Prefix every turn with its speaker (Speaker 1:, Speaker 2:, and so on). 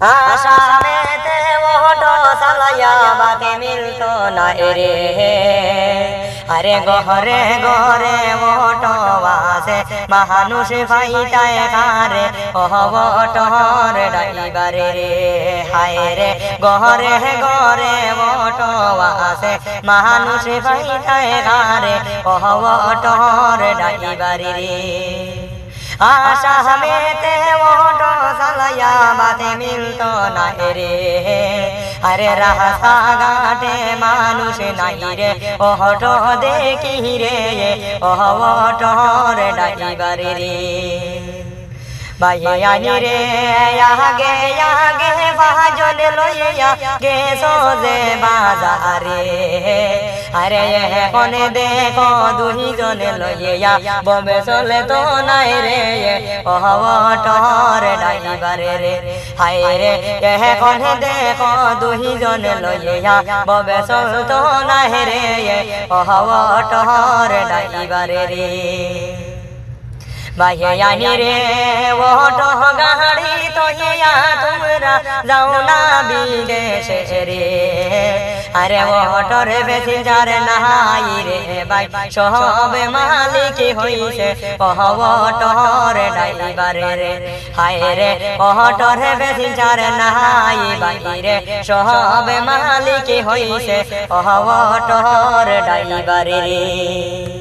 Speaker 1: আসামেতে ওটো সালায়া বাতে মিলতো না রে আরে গহরে গরে ওটো বাসে মানুষ ফাইতায় কারে ওহবটর ড্রাইভারে রে হায় রে গহরে গরে ওটো বাসে মানুষ ফাইতায় কারে ওহবটর ড্রাইভারে রে আসামেতে ওটো সালায়া বাতে মিলতো না রে আরে রাস্তা ঘাটে মানুষ নাই রে ওটো দেখি রে ওটোর ড্রাইভার রে বাইয়ানি রে আগে আগে বাজন লইয়া গে সোজে বাজারে আরে কোনে দেখো দুইজনে লইয়া বমে চলে তো নাই রে ওটোর ড্রাইভার রে হায় রে কোনে দেখো দুইজনে লইয়া বমে চলে তো নাই রে ওটোর ড্রাইভার রে বাইয়ানি রে ওটো গাড়ি তোয়া তোমরা যাও না বিদেশে রে আরে ওটোর প্যাসেঞ্জার নাই রে ভাই সব মালিক হইছে ওটোর ড্রাইভার রে হায় রে ওটোর প্যাসেঞ্জার নাই ভাই রে সব মালিক হইছে ওটোর ড্রাইভার রে।